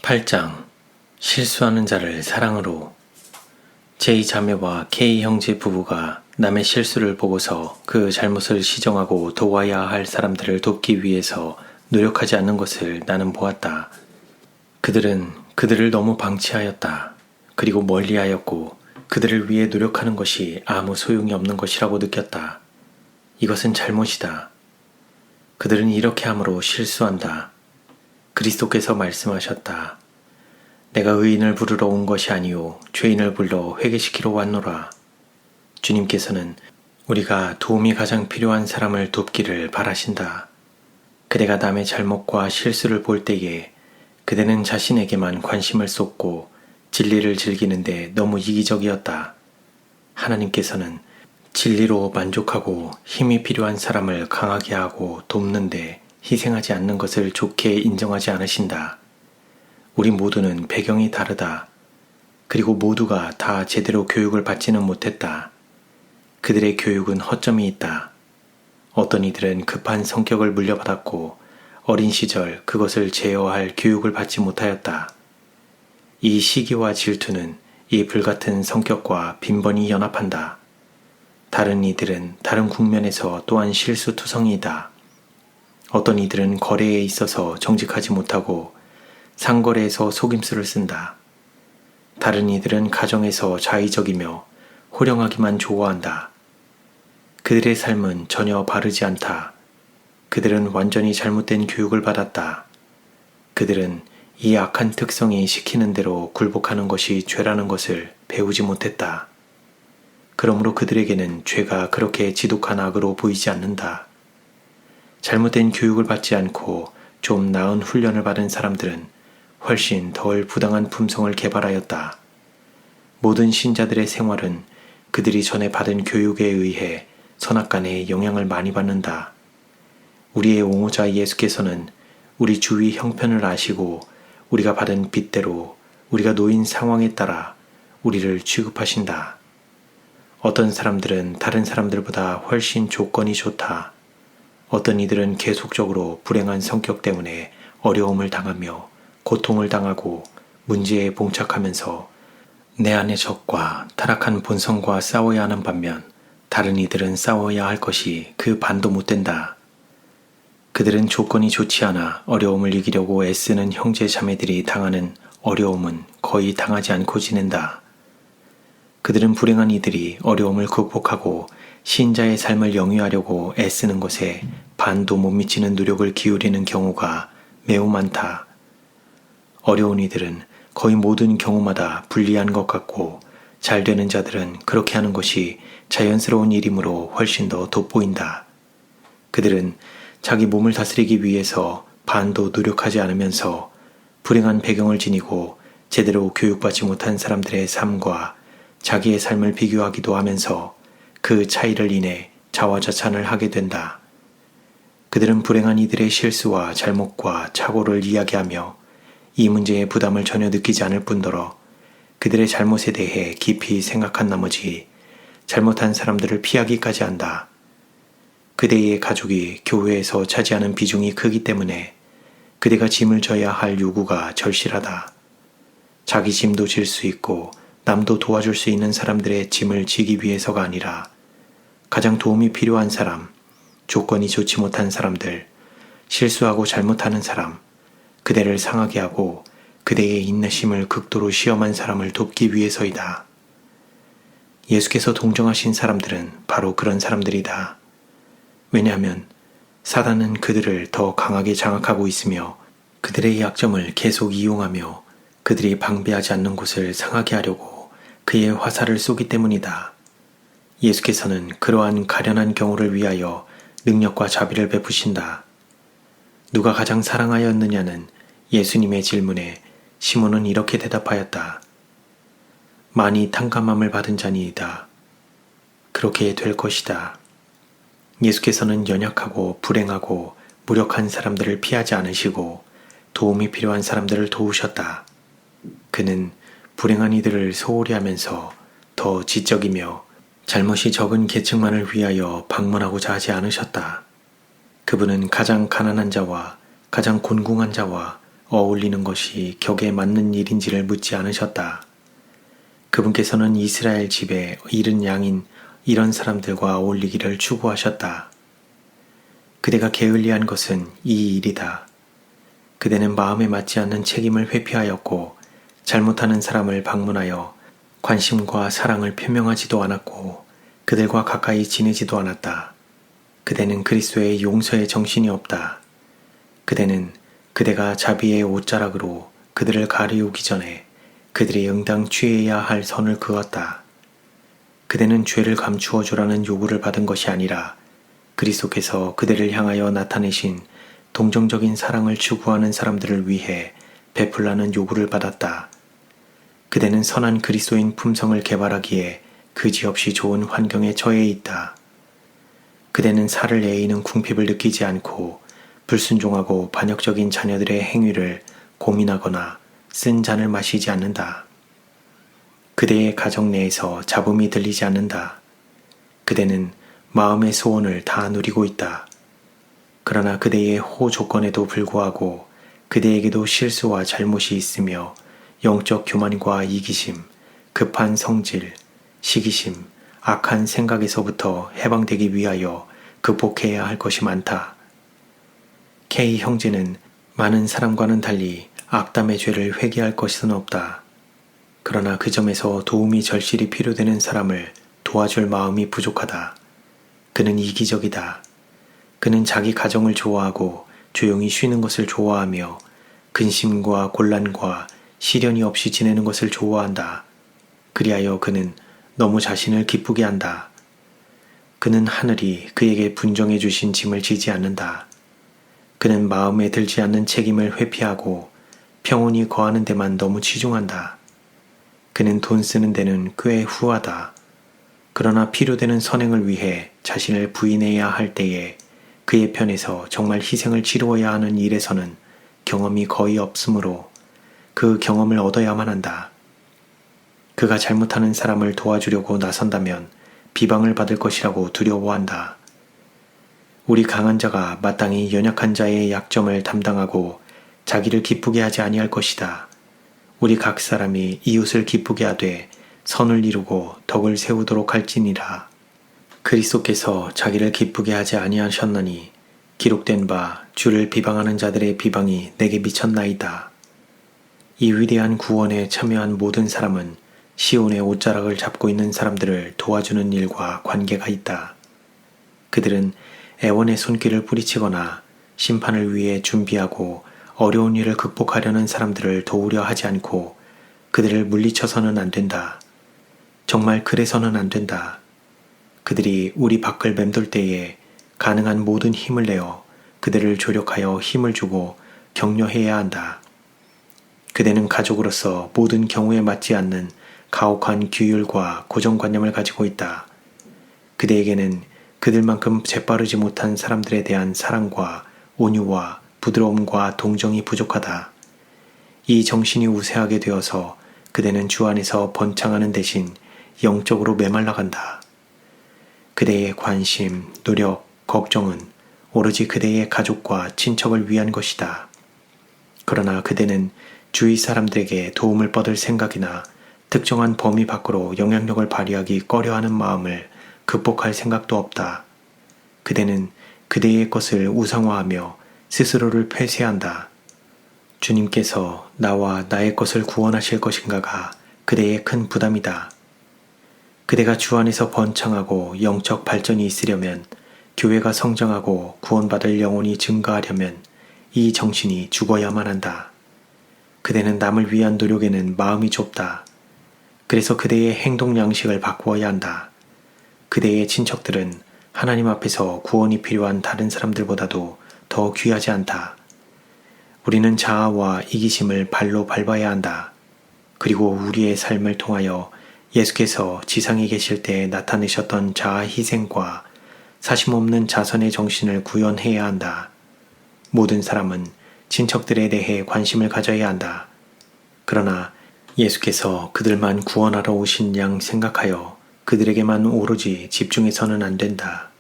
8장 실수하는 자를 사랑으로. J 자매와 K 형제 부부가 남의 실수를 보고서 그 잘못을 시정하고 도와야 할 사람들을 돕기 위해서 노력하지 않는 것을 나는 보았다. 그들은 그들을 너무 방치하였다. 그리고 멀리하였고 그들을 위해 노력하는 것이 아무 소용이 없는 것이라고 느꼈다. 이것은 잘못이다. 그들은 이렇게 함으로 실수한다. 그리스도께서 말씀하셨다. 내가 의인을 부르러 온 것이 아니요 죄인을 불러 회개시키러 왔노라. 주님께서는 우리가 도움이 가장 필요한 사람을 돕기를 바라신다. 그대가 남의 잘못과 실수를 볼 때에 그대는 자신에게만 관심을 쏟고 진리를 즐기는데 너무 이기적이었다. 하나님께서는 진리로 만족하고 힘이 필요한 사람을 강하게 하고 돕는데 희생하지 않는 것을 좋게 인정하지 않으신다. 우리 모두는 배경이 다르다. 그리고 모두가 다 제대로 교육을 받지는 못했다. 그들의 교육은 허점이 있다. 어떤 이들은 급한 성격을 물려받았고 어린 시절 그것을 제어할 교육을 받지 못하였다. 이 시기와 질투는 이 불같은 성격과 빈번히 연합한다. 다른 이들은 다른 국면에서 또한 실수투성이다. 어떤 이들은 거래에 있어서 정직하지 못하고 상거래에서 속임수를 쓴다. 다른 이들은 가정에서 자의적이며 호령하기만 좋아한다. 그들의 삶은 전혀 바르지 않다. 그들은 완전히 잘못된 교육을 받았다. 그들은 이 악한 특성이 시키는 대로 굴복하는 것이 죄라는 것을 배우지 못했다. 그러므로 그들에게는 죄가 그렇게 지독한 악으로 보이지 않는다. 잘못된 교육을 받지 않고 좀 나은 훈련을 받은 사람들은 훨씬 덜 부당한 품성을 개발하였다. 모든 신자들의 생활은 그들이 전에 받은 교육에 의해 선악간에 영향을 많이 받는다. 우리의 옹호자 예수께서는 우리 주위 형편을 아시고 우리가 받은 빚대로 우리가 놓인 상황에 따라 우리를 취급하신다. 어떤 사람들은 다른 사람들보다 훨씬 조건이 좋다. 어떤 이들은 계속적으로 불행한 성격 때문에 어려움을 당하며 고통을 당하고 문제에 봉착하면서 내 안의 적과 타락한 본성과 싸워야 하는 반면 다른 이들은 싸워야 할 것이 그 반도 못 된다. 그들은 조건이 좋지 않아 어려움을 이기려고 애쓰는 형제 자매들이 당하는 어려움은 거의 당하지 않고 지낸다. 그들은 불행한 이들이 어려움을 극복하고 신자의 삶을 영위하려고 애쓰는 것에 반도 못 미치는 노력을 기울이는 경우가 매우 많다. 어려운 이들은 거의 모든 경우마다 불리한 것 같고 잘 되는 자들은 그렇게 하는 것이 자연스러운 일이므로 훨씬 더 돋보인다. 그들은 자기 몸을 다스리기 위해서 반도 노력하지 않으면서 불행한 배경을 지니고 제대로 교육받지 못한 사람들의 삶과 자기의 삶을 비교하기도 하면서 그 차이를 인해 자화자찬을 하게 된다. 그들은 불행한 이들의 실수와 잘못과 착오를 이야기하며 이 문제의 부담을 전혀 느끼지 않을 뿐더러 그들의 잘못에 대해 깊이 생각한 나머지 잘못한 사람들을 피하기까지 한다. 그대의 가족이 교회에서 차지하는 비중이 크기 때문에 그대가 짐을 져야 할 요구가 절실하다. 자기 짐도 질 수 있고 남도 도와줄 수 있는 사람들의 짐을 지기 위해서가 아니라 가장 도움이 필요한 사람, 조건이 좋지 못한 사람들, 실수하고 잘못하는 사람, 그대를 상하게 하고 그대의 인내심을 극도로 시험한 사람을 돕기 위해서이다. 예수께서 동정하신 사람들은 바로 그런 사람들이다. 왜냐하면 사단은 그들을 더 강하게 장악하고 있으며 그들의 약점을 계속 이용하며 그들이 방비하지 않는 곳을 상하게 하려고 그의 화살을 쏘기 때문이다. 예수께서는 그러한 가련한 경우를 위하여 능력과 자비를 베푸신다. 누가 가장 사랑하였느냐는 예수님의 질문에 시몬은 이렇게 대답하였다. 많이 탕감함을 받은 자니이다. 그렇게 될 것이다. 예수께서는 연약하고 불행하고 무력한 사람들을 피하지 않으시고 도움이 필요한 사람들을 도우셨다. 그는 불행한 이들을 소홀히 하면서 더 지적이며 잘못이 적은 계층만을 위하여 방문하고자 하지 않으셨다. 그분은 가장 가난한 자와 가장 곤궁한 자와 어울리는 것이 격에 맞는 일인지를 묻지 않으셨다. 그분께서는 이스라엘 집에 잃은 양인 이런 사람들과 어울리기를 추구하셨다. 그대가 게을리한 것은 이 일이다. 그대는 마음에 맞지 않는 책임을 회피하였고 잘못하는 사람을 방문하여 관심과 사랑을 표명하지도 않았고 그들과 가까이 지내지도 않았다. 그대는 그리스도의 용서의 정신이 없다. 그대는 그대가 자비의 옷자락으로 그들을 가리우기 전에 그들이 응당 취해야 할 선을 그었다. 그대는 죄를 감추어 주라는 요구를 받은 것이 아니라 그리스도께서 그대를 향하여 나타내신 동정적인 사랑을 추구하는 사람들을 위해 베풀라는 요구를 받았다. 그대는 선한 그리스도인 품성을 개발하기에 그지없이 좋은 환경에 처해 있다. 그대는 살을 에이는 궁핍을 느끼지 않고 불순종하고 반역적인 자녀들의 행위를 고민하거나 쓴 잔을 마시지 않는다. 그대의 가정 내에서 잡음이 들리지 않는다. 그대는 마음의 소원을 다 누리고 있다. 그러나 그대의 호조건에도 불구하고 그대에게도 실수와 잘못이 있으며 영적 교만과 이기심, 급한 성질, 시기심, 악한 생각에서부터 해방되기 위하여 극복해야 할 것이 많다. K 형제는 많은 사람과는 달리 악담의 죄를 회개할 것은 없다. 그러나 그 점에서 도움이 절실히 필요되는 사람을 도와줄 마음이 부족하다. 그는 이기적이다. 그는 자기 가정을 좋아하고 조용히 쉬는 것을 좋아하며 근심과 곤란과 시련이 없이 지내는 것을 좋아한다. 그리하여 그는 너무 자신을 기쁘게 한다. 그는 하늘이 그에게 분정해 주신 짐을 지지 않는다. 그는 마음에 들지 않는 책임을 회피하고 평온히 거하는 데만 너무 치중한다. 그는 돈 쓰는 데는 꽤 후하다. 그러나 필요되는 선행을 위해 자신을 부인해야 할 때에 그의 편에서 정말 희생을 치루어야 하는 일에서는 경험이 거의 없으므로 그 경험을 얻어야만 한다. 그가 잘못하는 사람을 도와주려고 나선다면 비방을 받을 것이라고 두려워한다. 우리 강한 자가 마땅히 연약한 자의 약점을 담당하고 자기를 기쁘게 하지 아니할 것이다. 우리 각 사람이 이웃을 기쁘게 하되 선을 이루고 덕을 세우도록 할지니라. 그리스도께서 자기를 기쁘게 하지 아니하셨나니 기록된 바 주를 비방하는 자들의 비방이 내게 미쳤나이다. 이 위대한 구원에 참여한 모든 사람은 시온의 옷자락을 잡고 있는 사람들을 도와주는 일과 관계가 있다. 그들은 애원의 손길을 뿌리치거나 심판을 위해 준비하고 어려운 일을 극복하려는 사람들을 도우려 하지 않고 그들을 물리쳐서는 안 된다. 정말 그래서는 안 된다. 그들이 우리 밖을 맴돌 때에 가능한 모든 힘을 내어 그들을 조력하여 힘을 주고 격려해야 한다. 그대는 가족으로서 모든 경우에 맞지 않는 가혹한 규율과 고정관념을 가지고 있다. 그대에게는 그들만큼 재빠르지 못한 사람들에 대한 사랑과 온유와 부드러움과 동정이 부족하다. 이 정신이 우세하게 되어서 그대는 주 안에서 번창하는 대신 영적으로 메말라간다. 그대의 관심, 노력, 걱정은 오로지 그대의 가족과 친척을 위한 것이다. 그러나 그대는 주위 사람들에게 도움을 뻗을 생각이나 특정한 범위 밖으로 영향력을 발휘하기 꺼려하는 마음을 극복할 생각도 없다. 그대는 그대의 것을 우상화하며 스스로를 폐쇄한다. 주님께서 나와 나의 것을 구원하실 것인가가 그대의 큰 부담이다. 그대가 주 안에서 번창하고 영적 발전이 있으려면, 교회가 성장하고 구원받을 영혼이 증가하려면 이 정신이 죽어야만 한다. 그대는 남을 위한 노력에는 마음이 좁다. 그래서 그대의 행동 양식을 바꾸어야 한다. 그대의 친척들은 하나님 앞에서 구원이 필요한 다른 사람들보다도 더 귀하지 않다. 우리는 자아와 이기심을 발로 밟아야 한다. 그리고 우리의 삶을 통하여 예수께서 지상에 계실 때 나타내셨던 자아 희생과 사심없는 자선의 정신을 구현해야 한다. 모든 사람은 친척들에 대해 관심을 가져야 한다. 그러나 예수께서 그들만 구원하러 오신 양 생각하여 그들에게만 오로지 집중해서는 안 된다.